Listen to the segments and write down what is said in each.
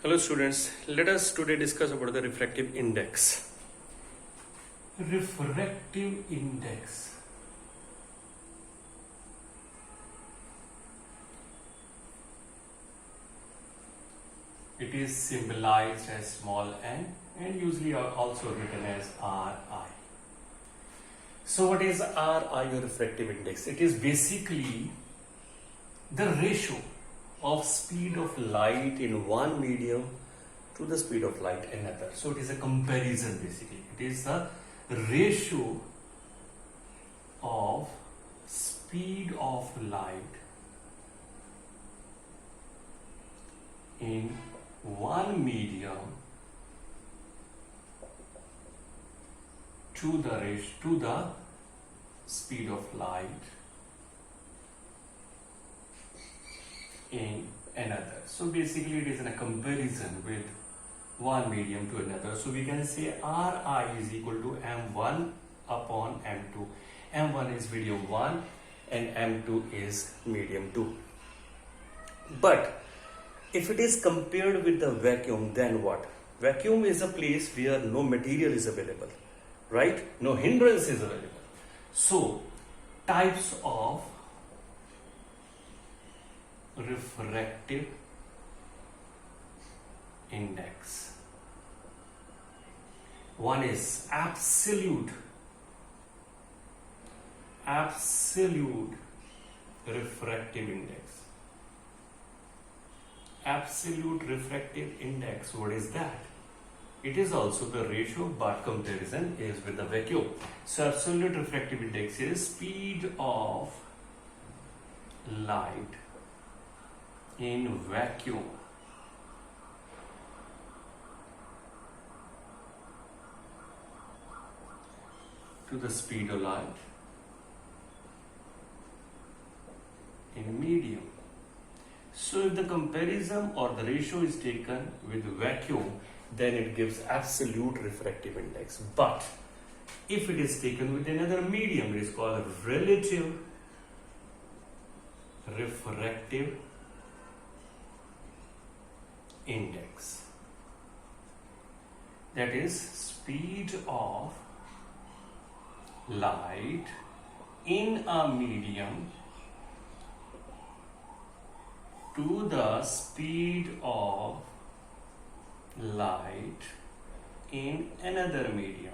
Hello students, let us today discuss about the refractive index. Refractive index. It is symbolized as small n and usually also written as Ri. So what is Ri or refractive index? It is basically the ratio of speed of light in one medium to the speed of light in another. So it is a comparison basically. It is the ratio of speed of light in one medium to the speed of light in another. So basically it is in a comparison with one medium to another. So we can say Ri is equal to M1 upon M2. M1 is medium 1 and M2 is medium 2. But if it is compared with the vacuum, then what? Vacuum is a place where no material is available, right? No hindrance is available. So types of refractive index. One is absolute refractive index. Absolute refractive index, what is that? It is also the ratio, but comparison is with the vacuum. So absolute refractive index is speed of light in vacuum to the speed of light in medium. So if the comparison or the ratio is taken with vacuum, then it gives absolute refractive index. But if it is taken with another medium, it is called relative refractive index. That is speed of light in a medium to the speed of light in another medium.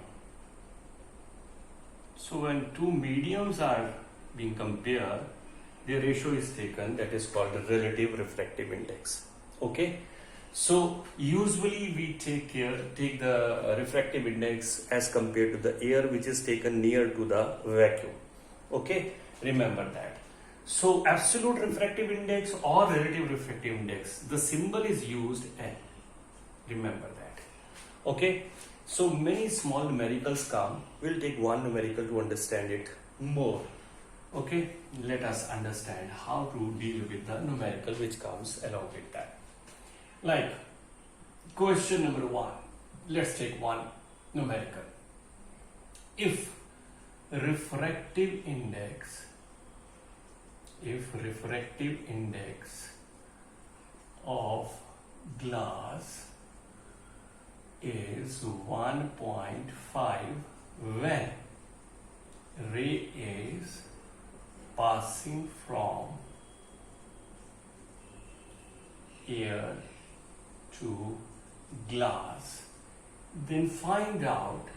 So when two mediums are being compared, the ratio is taken, that is called the relative refractive index. Okay, so usually we take the refractive index as compared to the air which is taken near to the vacuum. Okay, remember that. So absolute refractive index or relative refractive index, the symbol is used N. Remember that. Okay, so many small numericals come. We'll take one numerical to understand it more. Okay, let us understand how to deal with the numerical which comes along with that. Like question number 1. Let's take one numerical. If refractive index of glass is 1.5 when ray is passing from air to glass, then find out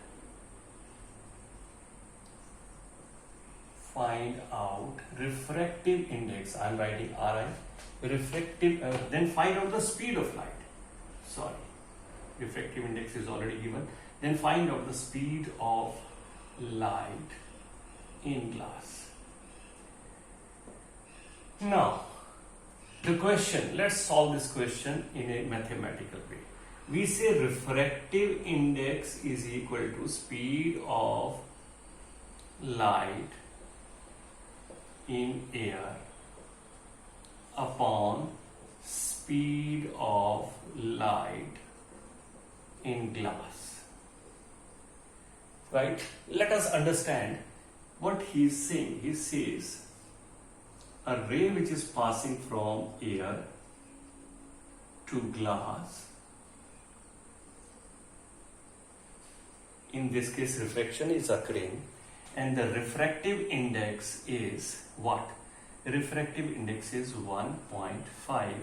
refractive index. I am writing Ri. Refractive, then find out the speed of light. Sorry, refractive index is already given. Then find out the speed of light in glass. Now, the question, let's solve this question in a mathematical way. We say refractive index is equal to speed of light in air upon speed of light in glass. Right? Let us understand what he is saying. He says a ray which is passing from air to glass in this case reflection is occurring, and the refractive index is what? Refractive index is 1.5.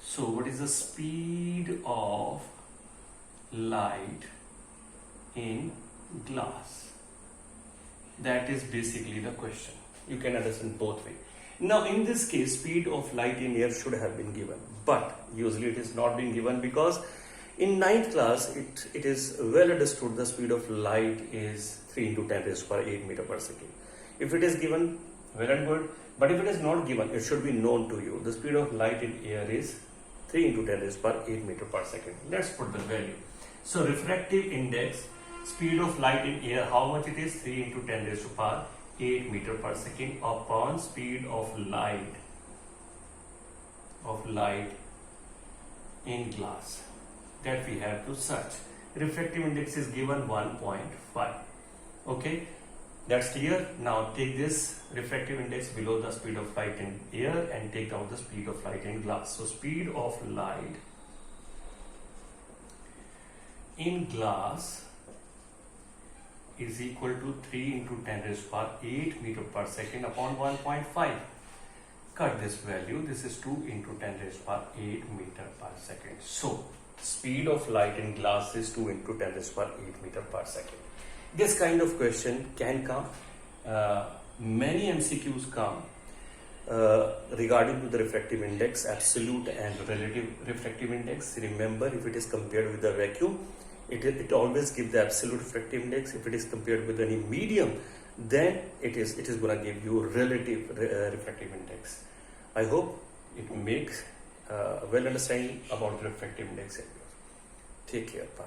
So what is the speed of light in glass? That is basically the question. You can understand both ways. Now in this case, speed of light in air should have been given, but usually it is not being given because in 9th class it is well understood the speed of light is 3 into 10 raised to power 8 meter per second. If it is given, well and good, but if it is not given, it should be known to you. The speed of light in air is 3 into 10 raised to power 8 meter per second. Let's put the value. So refractive index, speed of light in air, how much it is? 3 into 10 raised to power 8 meter per second upon speed of light in glass. That we have to search. Refractive index is given 1.5. Okay, that's clear. Now take this refractive index below the speed of light in air and take down the speed of light in glass. So speed of light in glass is equal to 3 into 10 raised to power 8 meter per second upon 1.5. Cut this value. This is 2 into 10 raised to power 8 meter per second. So speed of light in glass is 2 into 10 raised to power 8 meter per second. This kind of question can come. Many MCQs come regarding to the refractive index, absolute and relative refractive index. Remember, if it is compared with the vacuum, it always gives the absolute refractive index. If it is compared with any medium, then it is going to give you relative refractive index. I hope it makes well understanding about the refractive index. Take care. Bye.